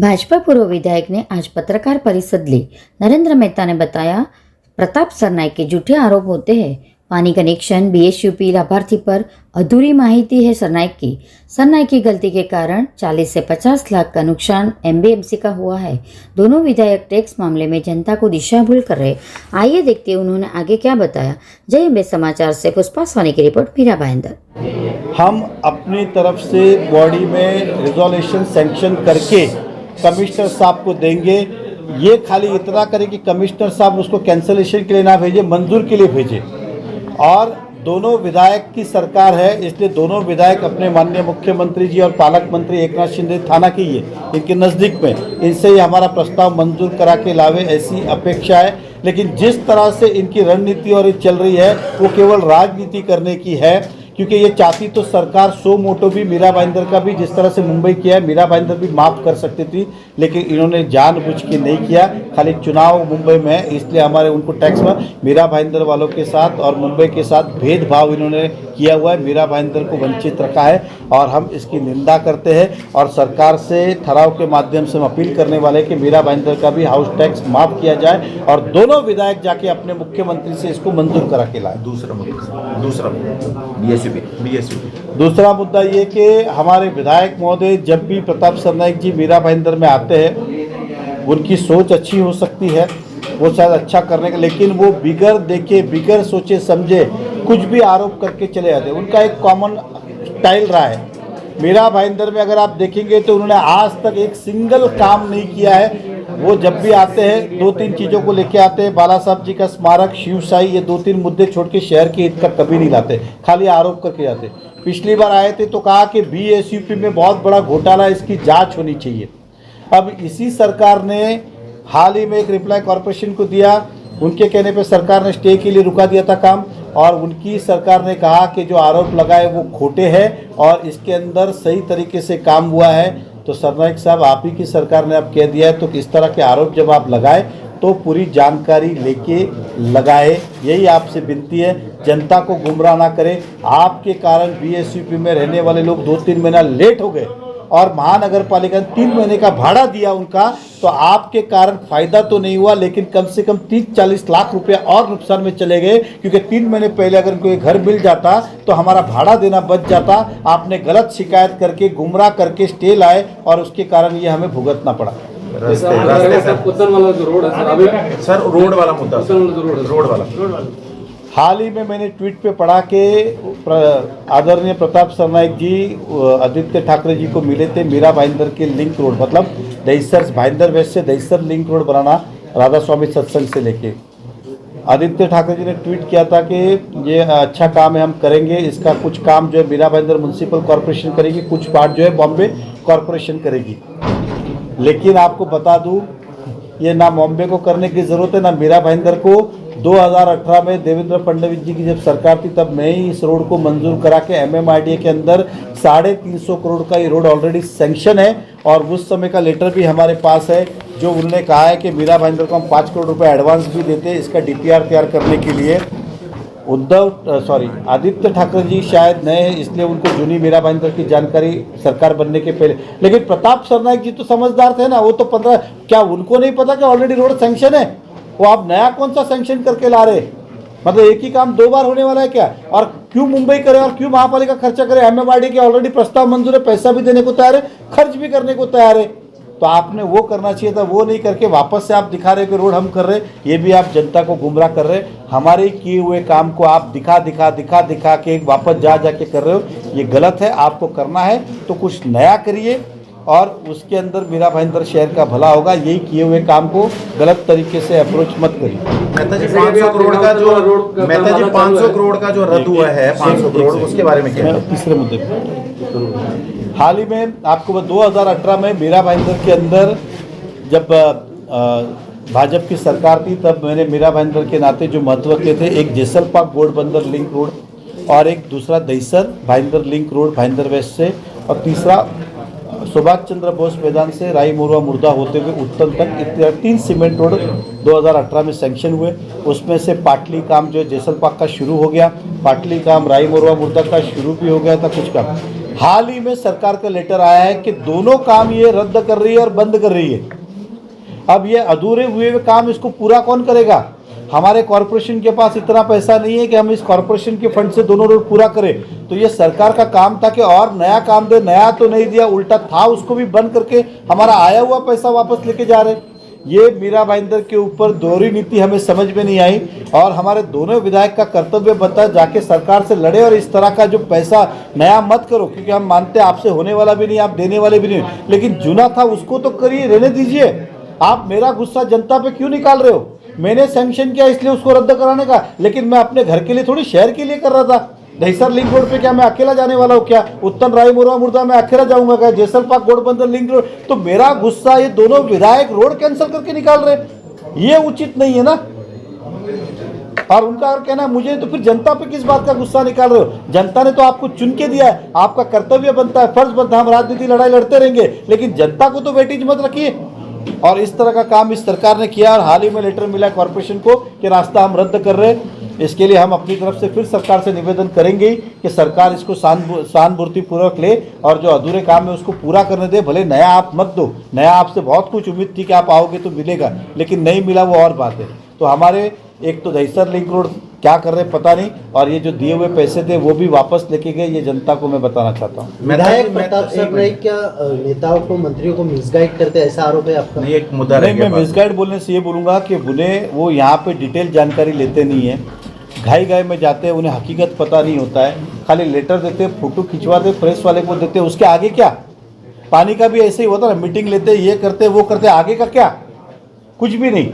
भाजपा पूर्व विधायक ने आज पत्रकार परिषद ली। नरेंद्र मेहता ने बताया, प्रताप सरनाईक के झूठे आरोप होते हैं। पानी कनेक्शन बीएसयूपी लाभार्थी पर अधूरी माहिती है सरनाईक की गलती के कारण 40 से 50 लाख का नुकसान एमबीएमसी का हुआ है। दोनों विधायक टैक्स मामले में जनता को दिशा भूल कर रहे। आइए देखते हैं उन्होंने आगे क्या बताया। जय अम्बे समाचार से पुष्पा सोनी की रिपोर्ट। मीरा भाईंदर। हम अपनी तरफ से बॉडी में रिजोल्यूशन सैंक्शन करके कमिश्नर साहब को देंगे। ये खाली इतना करें कि कमिश्नर साहब उसको कैंसलेशन के लिए ना भेजे, मंजूर के लिए भेजे। और दोनों विधायक की सरकार है, इसलिए दोनों विधायक अपने माननीय मुख्यमंत्री जी और पालक मंत्री एकनाथ शिंदे थाना की है, इनके नज़दीक में, इनसे ही हमारा प्रस्ताव मंजूर करा के लावे, ऐसी अपेक्षा है। लेकिन जिस तरह से इनकी रणनीति और चल रही है वो केवल राजनीति करने की है, क्योंकि ये चाहती तो सरकार सो मोटो भी मीरा भाईंदर का भी जिस तरह से मुंबई किया है, मीरा भाईंदर भी माफ़ कर सकती थी, लेकिन इन्होंने जानबूझ के नहीं किया। खाली चुनाव मुंबई में है, इसलिए हमारे उनको टैक्स में मीरा भाईंदर वालों के साथ और मुंबई के साथ भेदभाव इन्होंने किया हुआ है, मीरा भाईंदर को वंचित रखा है और हम इसकी निंदा करते हैं। और सरकार से ठराव के माध्यम से हम अपील करने वाले कि मीरा भाईंदर का भी हाउस टैक्स माफ़ किया जाए और दोनों विधायक जाके अपने मुख्यमंत्री से इसको मंजूर करा के लाए। दूसरा मुद्दा ये कि हमारे विधायक महोदय जब भी प्रताप सरनाईक जी मीरा भाईंदर में आते हैं, उनकी सोच अच्छी हो सकती है, वो शायद अच्छा करने का, लेकिन वो बिगर देखे बिगर सोचे समझे कुछ भी आरोप करके चले जाते हैं। उनका एक कॉमन स्टाइल रहा है। मीरा भाईंदर में अगर आप देखेंगे तो उन्होंने आज तक एक सिंगल काम नहीं किया है। वो जब भी आते हैं 2-3 चीज़ों को लेके आते हैं, बाला साहब जी का स्मारक, शिवशाही, ये 2-3 मुद्दे छोड़ के शहर के हित का कभी नहीं लाते, खाली आरोप करके जाते। पिछली बार आए थे तो कहा कि बीएसयूपी में बहुत बड़ा घोटाला, इसकी जांच होनी चाहिए। अब इसी सरकार ने हाल ही में एक रिप्लाई कॉरपोरेशन को दिया, उनके कहने पे सरकार ने स्टे के लिए रुका दिया था काम, और उनकी सरकार ने कहा कि जो आरोप लगाए वो खोटे हैं और इसके अंदर सही तरीके से काम हुआ है। तो सरनाईक साहब, आप ही की सरकार ने अब कह दिया है, तो इस तरह के आरोप जब आप लगाए तो पूरी जानकारी लेके लगाए, यही आपसे विनती है। जनता को गुमराह ना करें। आपके कारण बीएसयूपी में रहने वाले लोग 2-3 महीना लेट हो गए और महानगर पालिका ने 3 महीने का भाड़ा दिया उनका, तो आपके कारण फ़ायदा तो नहीं हुआ, लेकिन कम से कम 30-40 लाख रुपए और नुकसान में चले गए, क्योंकि 3 महीने पहले अगर उनको एक घर मिल जाता तो हमारा भाड़ा देना बच जाता। आपने गलत शिकायत करके, गुमराह करके स्टे लाए और उसके कारण ये हमें भुगतना पड़ा। हाल ही में मैंने ट्वीट पे पढ़ा कि आदरणीय प्रताप सरनाईक जी आदित्य ठाकरे जी को मिले थे मीरा भाईंदर के लिंक रोड, मतलब दहिसर भाईंदर वेस्ट से दहिसर लिंक रोड बनाना राधा स्वामी सत्संग से लेके। आदित्य ठाकरे जी ने ट्वीट किया था कि ये अच्छा काम है, हम करेंगे। इसका कुछ काम जो है मीरा भाईंदर म्यूनसिपल कॉरपोरेशन करेगी, कुछ पार्ट जो है बॉम्बे कॉरपोरेशन करेगी। लेकिन आपको बता दूं, ये ना बॉम्बे को करने की ज़रूरत है ना मीरा भाईंदर को। 2018 में देवेंद्र फडणवीस जी की जब सरकार थी तब मैं ही इस रोड को मंजूर करा के एमएमआरडीए के अंदर 350 करोड़ का ये रोड ऑलरेडी सैंक्शन है, और उस समय का लेटर भी हमारे पास है जो उन्होंने कहा है कि मीरा भाईंदर को हम 5 करोड़ रुपए एडवांस भी देते हैं इसका डीपीआर तैयार करने के लिए। आदित्य ठाकरे जी शायद नए हैं, इसलिए उनको जूनी मीरा भाईंदर की जानकारी सरकार बनने के पहले, लेकिन प्रताप सरनाईक जी तो समझदार थे ना, वो तो 15, क्या उनको नहीं पता कि ऑलरेडी रोड सैंक्शन है? वो आप नया कौन सा सैंक्शन करके ला रहे? मतलब एक ही काम 2 बार होने वाला है क्या? और क्यों मुंबई करे और क्यों महापालिका खर्चा करे? एमएमआरडी के ऑलरेडी प्रस्ताव मंजूर है, पैसा भी देने को तैयार है, खर्च भी करने को तैयार है। तो आपने वो करना चाहिए था, वो नहीं करके वापस से आप दिखा रहे कि रोड हम कर रहे। ये भी आप जनता को गुमराह कर रहे। हमारे किए हुए काम को आप दिखा के वापस जाके कर रहे हो, ये गलत है। आपको करना है तो कुछ नया करिए और उसके अंदर मीरा भाईंदर शहर का भला होगा। यही किए हुए काम को गलत तरीके से अप्रोच मत करिए। मेहता जी 500 करोड़ का जो रद्द हुआ है, 500 करोड़, उसके बारे में क्या है? तीसरे मुद्दे पे हाल ही में आपको 2018 में मीरा भाईंदर के अंदर जब भाजपा की सरकार थी, तब मैंने मीरा भाईंदर के नाते जो महत्व के थे, एक जेसलपाक गोडबंदर लिंक रोड और एक दूसरा Dahisar Bhayander link road Bhayander west से, और तीसरा सुभाष चंद्र बोस मैदान से राई मोरवा मुर्दा होते हुए उत्तर तक 3 सीमेंट रोड 2018 में सैंक्शन हुए। उसमें से पाटली काम जो है जेसलपाक का शुरू हो गया, पाटली काम राई मोरवा मुर्दा का शुरू भी हो गया था कुछ काम। हाल ही में सरकार का लेटर आया है कि दोनों काम ये रद्द कर रही है और बंद कर रही है। अब ये अधूरे हुए काम इसको पूरा कौन करेगा? हमारे कॉरपोरेशन के पास इतना पैसा नहीं है कि हम इस कॉरपोरेशन के फंड से दोनों रोड पूरा करें। तो ये सरकार का काम था कि और नया काम दे, नया तो नहीं दिया, उल्टा था उसको भी बंद करके हमारा आया हुआ पैसा वापस लेके जा रहे। ये मीरा भाईंदर के ऊपर दोहरी नीति हमें समझ में नहीं आई और हमारे दोनों विधायक का कर्तव्य बनता है जाके सरकार से लड़े और इस तरह का जो पैसा नया मत करो, क्योंकि हम मानते हैं आपसे होने वाला भी नहीं, आप देने वाले भी नहीं, लेकिन जुना था उसको तो करिए, रहने दीजिए। आप मेरा गुस्सा जनता पे क्यों निकाल रहे हो? मैंने सैंक्शन किया इसलिए उसको रद्द कराने का, लेकिन मैं अपने घर के लिए थोड़ी शहर के लिए कर रहा था। दहिसर लिंक रोड पे क्या मैं अकेला जाने वाला हूँ क्या? उत्तन राय मुर्रा मुर्दा मैं अकेला जाऊंगा क्या? जैसलपाक गोडबंदर लिंक रोड, तो मेरा गुस्सा ये दोनों विधायक रोड कैंसिल करके निकाल रहे, ये उचित नहीं है ना। और उनका और कहना है मुझे, तो फिर जनता पे किस बात का गुस्सा निकाल रहे हो? जनता ने तो आपको चुन के दिया है, आपका कर्तव्य बनता है, फर्ज बनता है, हम राजनीति लड़ाई लड़ते रहेंगे, लेकिन जनता को तो वेटेज मत रखिए। और इस तरह का काम इस सरकार ने किया और हाल ही में लेटर मिला है कॉर्पोरेशन को कि रास्ता हम रद्द कर रहे हैं। इसके लिए हम अपनी तरफ से फिर सरकार से निवेदन करेंगे कि सरकार इसको सहानुभूति पूर्वक ले और जो अधूरे काम है उसको पूरा करने दे। भले नया आप मत दो, नया आपसे बहुत कुछ उम्मीद थी कि आप आओगे तो मिलेगा, लेकिन नहीं मिला वो और बात है। तो हमारे एक तो दहिसर लिंक रोड क्या कर रहे पता नहीं, और ये जो दिए हुए पैसे थे वो भी वापस लेके गए, ये जनता को मैं बताना चाहता हूँ। विधायक प्रताप सरनाइक क्या नेताओं को, मंत्रियों को मिसगाइड करते, ऐसा आरोप है आपका? नहीं, एक मुद्दा नहीं, मैं मिसगाइड बोलने से ये बोलूँगा कि उन्हें वो यहाँ पे डिटेल जानकारी लेते नहीं है, घाई घाई में जाते हैं, उन्हें हकीकत पता नहीं होता है, खाली लेटर देते, फोटो खिंचवाते, प्रेस वाले को देते, उसके आगे क्या? पानी का भी ऐसे ही होता है, मीटिंग लेते, ये करते वो करते, आगे का क्या? कुछ भी नहीं।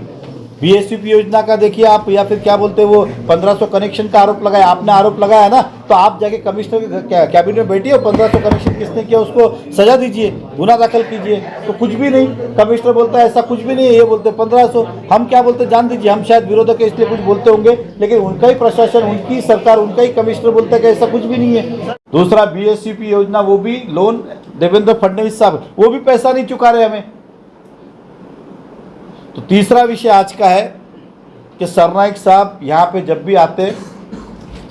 बीएसयूपी योजना का देखिए आप, या फिर क्या बोलते हैं वो 1500 कनेक्शन का आरोप लगाया, आपने आरोप लगाया ना, तो आप जाके कमिश्नर के कैबिनेट में बैठिए, 1500 कनेक्शन किसने किया उसको सजा दीजिए, गुना दाखिल कीजिए। तो कुछ भी नहीं, कमिश्नर बोलता है ऐसा कुछ भी नहीं है, ये बोलते 1500, हम क्या बोलते जान दीजिए, हम शायद विरोधक है इसलिए कुछ बोलते होंगे, लेकिन उनका ही प्रशासन, उनकी सरकार, उनका ही कमिश्नर बोलता है कि ऐसा कुछ भी नहीं है। दूसरा बीएसयूपी योजना, वो भी लोन देवेंद्र फडणवीस साहब, वो भी पैसा नहीं चुका रहे हमें। तो तीसरा विषय आज का है कि सरनाइक साहब यहाँ पे जब भी आते,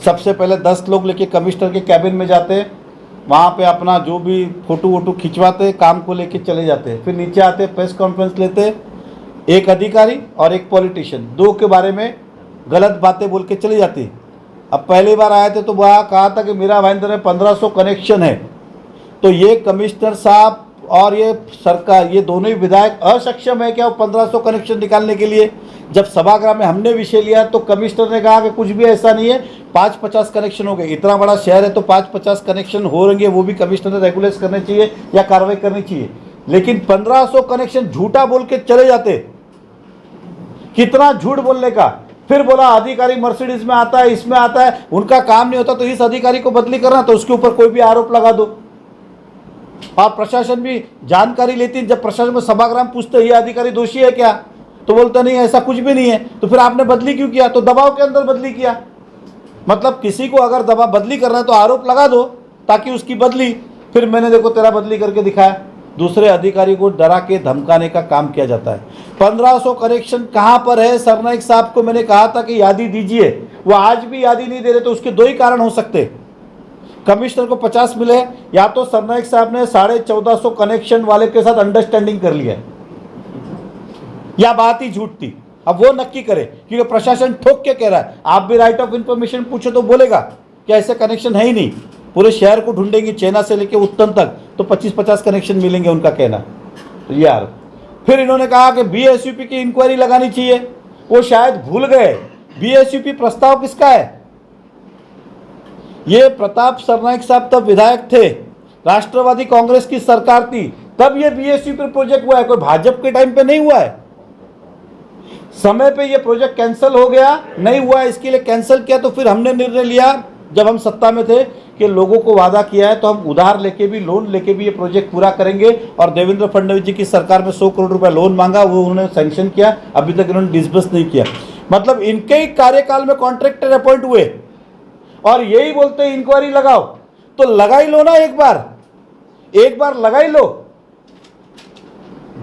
सबसे पहले 10 लोग लेके कमिश्नर के कैबिन में जाते, वहाँ पे अपना जो भी फोटो वोटो खिंचवाते, काम को लेके चले जाते, फिर नीचे आते, प्रेस कॉन्फ्रेंस लेते, एक अधिकारी और एक पॉलिटिशियन, दो के बारे में गलत बातें बोल के चले जाती। अब पहली बार आए थे तो वहाँ कहा था कि मीरा भाईंदर में 1500 कनेक्शन है, तो ये कमिश्नर साहब और ये सरकार, ये दोनों ही विधायक असक्षम है क्या 1500 कनेक्शन निकालने के लिए? जब सभागृह में हमने विषय लिया तो कमिश्नर ने कहा कि कुछ भी ऐसा नहीं है, 550 कनेक्शन हो गए, इतना बड़ा शहर है तो 550 कनेक्शन हो रहेंगे, वो भी कमिश्नर ने रेगुलेट करने चाहिए या कार्रवाई करनी चाहिए। लेकिन 1500 कनेक्शन झूठा बोल के चले जाते, कितना झूठ बोलने का। फिर बोला अधिकारी मर्सिडीज में आता है, इसमें आता है, उनका काम नहीं होता तो इस अधिकारी को बदली करना, तो उसके ऊपर कोई भी आरोप लगा दो। और प्रशासन भी जानकारी लेती है, जब प्रशासन में सभागृह में पूछते ये अधिकारी दोषी है क्या, तो बोलते नहीं ऐसा कुछ भी नहीं है। तो फिर आपने बदली क्यों किया? तो दबाव के अंदर बदली किया। मतलब किसी को अगर दबाव बदली करना है तो आरोप लगा दो ताकि उसकी बदली, फिर मैंने देखो तेरा बदली करके दिखाया। दूसरे अधिकारी को डरा के धमकाने का काम किया जाता है। 1500 कनेक्शन कहाँ पर है? सरनाइक साहब को मैंने कहा था कि यादी दीजिए, वो आज भी यादी नहीं दे रहे। तो उसके दो ही कारण हो सकते, कमिश्नर को 50 मिले, या तो सरनाइक साहब ने 1450 कनेक्शन वाले के साथ अंडरस्टैंडिंग कर लिया, या बात ही झूठ थी। अब वो नक्की करे, क्योंकि प्रशासन ठोक के कह रहा है। आप भी राइट ऑफ इंफॉर्मेशन पूछो तो बोलेगा कि ऐसे कनेक्शन है ही नहीं, पूरे शहर को ढूंढेंगे चेना से लेके उत्तन तक तो 25-50 कनेक्शन मिलेंगे, उनका कहना। तो यार फिर इन्होंने कहा कि बीएसयूपी की इंक्वायरी लगानी चाहिए, वो शायद भूल गए बीएसयूपी प्रस्ताव किसका है। ये प्रताप सरनाइक साहब तब विधायक थे, राष्ट्रवादी कांग्रेस की सरकार थी, तब ये बीएसयूपी प्रोजेक्ट हुआ है, कोई भाजपा के टाइम पे नहीं हुआ है। समय पे ये प्रोजेक्ट कैंसिल हो गया, नहीं हुआ, इसके लिए कैंसिल किया। तो फिर हमने निर्णय लिया जब हम सत्ता में थे कि लोगों को वादा किया है तो हम उधार लेके भी, लोन लेके भी ये प्रोजेक्ट पूरा करेंगे। और देवेंद्र फडणवीस जी की सरकार में 100 करोड़ रुपए लोन मांगा, वो उन्होंने सैंक्शन किया, अभी तक इन्होंने डिसबर्स नहीं किया। मतलब इनके ही कार्यकाल में कॉन्ट्रैक्टर अपॉइंट हुए और यही बोलते हैं इंक्वायरी लगाओ, तो लगा ही लो ना, एक बार लगा ही लो।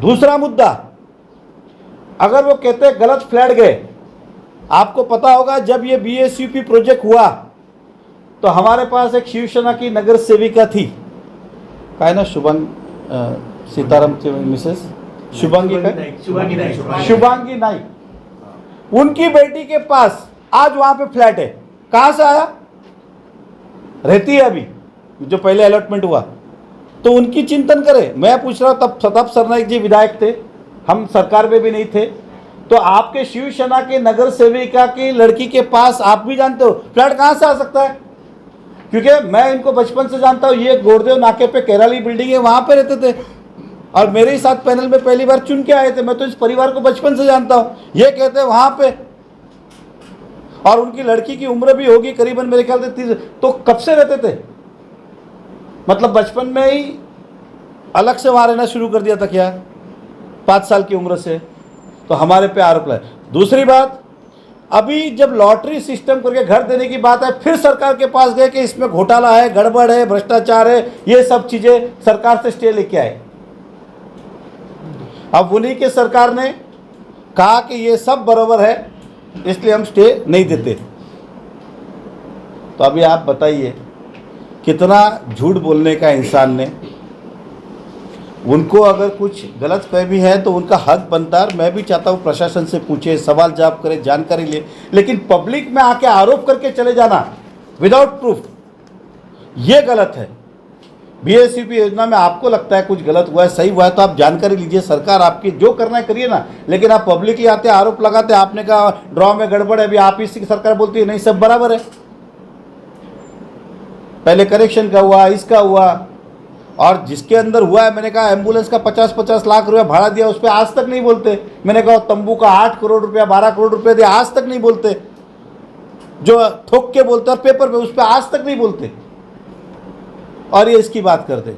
दूसरा मुद्दा, अगर वो कहते हैं गलत फ्लैट गए, आपको पता होगा जब ये बीएसयूपी प्रोजेक्ट हुआ तो हमारे पास एक शिवसेना की नगर सेविका थी, काय ना शुभांग सीतारामची मिसेस शुभांगी काय शुभांगी नाइक, उनकी बेटी के पास आज वहां पे फ्लैट है। कहां से आया? रहती है अभी, जो पहले अलॉटमेंट हुआ। तो उनकी चिंतन करें। मैं पूछ रहा हूं, तब प्रताप सरनाईक जी विधायक थे, हम सरकार में भी नहीं थे, तो आपके शिवसेना के नगर सेविका की लड़की के पास आप भी जानते हो फ्लैट कहां से आ सकता है? क्योंकि मैं इनको बचपन से जानता हूं, ये गोरदेव नाके पे केराली बिल्डिंग है, वहां पे रहते थे और मेरे ही साथ पैनल में पहली बार चुन के आए थे। मैं तो इस परिवार को बचपन से जानता हूं। ये कहते हैं वहां पे, और उनकी लड़की की उम्र भी होगी करीबन मेरे ख्याल से 30। तो कब से रहते थे? मतलब बचपन में ही अलग से वहां रहना शुरू कर दिया था क्या? 5 साल की उम्र से? तो हमारे पे आरोप लगाए। दूसरी बात, अभी जब लॉटरी सिस्टम करके घर देने की बात है, फिर सरकार के पास गए कि इसमें घोटाला है, गड़बड़ है, भ्रष्टाचार है, ये सब चीजें सरकार से स्टे लेके आए। अब उन्हीं के सरकार ने कहा कि ये सब बराबर है, इसलिए हम स्टे नहीं देते। तो अभी आप बताइए कितना झूठ बोलने का इंसान ने। उनको अगर कुछ गलत फहमी है तो उनका हक बनता है। मैं भी चाहता हूँ प्रशासन से पूछे, सवाल जवाब करे, जानकारी ले, लेकिन पब्लिक में आके आरोप करके चले जाना विदाउट प्रूफ, ये गलत है। बीएसयूपी योजना में आपको लगता है कुछ गलत हुआ है, सही हुआ है, तो आप जानकारी लीजिए, सरकार आपकी जो करना है करिए ना। लेकिन आप पब्लिकली आते आरोप लगाते, आपने कहा ड्रॉ में गड़बड़ है, अभी आप इसी सरकार बोलती है नहीं सब बराबर है। पहले करेक्शन का हुआ, इसका हुआ, और जिसके अंदर हुआ है, मैंने कहा एम्बुलेंस का 50-50 लाख रुपया भाड़ा दिया, उस पर आज तक नहीं बोलते। मैंने कहा तंबू का 8 करोड़ रुपया 12 करोड़ रुपया दिया, आज तक नहीं बोलते। जो ठोक के बोलते और पेपर पे, उस पर आज तक नहीं बोलते, और ये इसकी बात करते।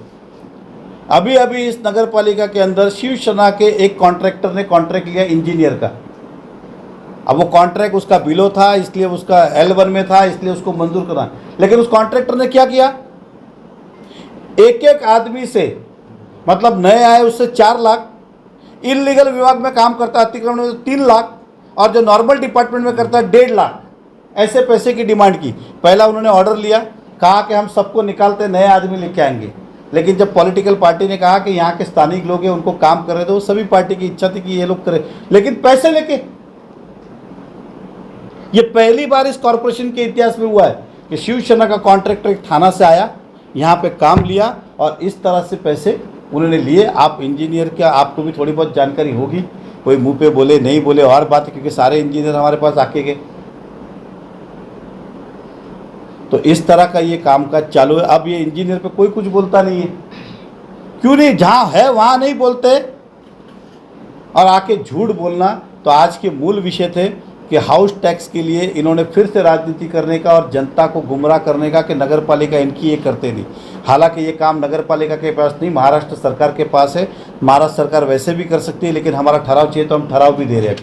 अभी अभी इस नगर पालिका के अंदर शिवसेना के एक कॉन्ट्रैक्टर ने कॉन्ट्रैक्ट लिया इंजीनियर का। अब वो कॉन्ट्रैक्ट उसका बिलो था, इसलिए उसका L1 में था, इसलिए उसको मंजूर करा। लेकिन उस कॉन्ट्रैक्टर ने क्या किया, एक एक आदमी से, मतलब नए आए उससे 4 लाख, इलीगल विभाग में काम करता है अतिक्रमण में 3 लाख, और जो नॉर्मल डिपार्टमेंट में करता है 1.5 लाख, ऐसे पैसे की डिमांड की। पहला उन्होंने ऑर्डर लिया, कहा कि हम सबको निकालते, नए आदमी लेके आएंगे। लेकिन जब पॉलिटिकल पार्टी ने कहा कि यहाँ के स्थानिक लोग हैं, उनको काम कर रहे थे, वो सभी पार्टी की इच्छा थी कि ये लोग करें, लेकिन पैसे लेके। ये पहली बार इस कॉर्पोरेशन के इतिहास में हुआ है कि शिवसेना का कॉन्ट्रैक्टर एक थाना से आया, यहाँ पे काम लिया और इस तरह से पैसे उन्होंने लिए। आप इंजीनियर क्या, आपको भी थोड़ी बहुत जानकारी होगी, कोई मुंह पे बोले नहीं बोले और बात है, क्योंकि सारे इंजीनियर हमारे पास आके गए। तो इस तरह का ये कामकाज चालू है। अब ये इंजीनियर पे कोई कुछ बोलता नहीं है, क्यों नहीं? जहाँ है वहाँ नहीं बोलते और आके झूठ बोलना। तो आज के मूल विषय थे कि हाउस टैक्स के लिए इन्होंने फिर से राजनीति करने का और जनता को गुमराह करने का कि नगर पालिका इनकी ये करते नहीं। हालांकि ये काम नगर पालिका के पास नहीं, महाराष्ट्र सरकार के पास है। महाराष्ट्र सरकार वैसे भी कर सकती है, लेकिन हमारा ठहराव चाहिए तो हम ठहराव भी दे रहे हैं।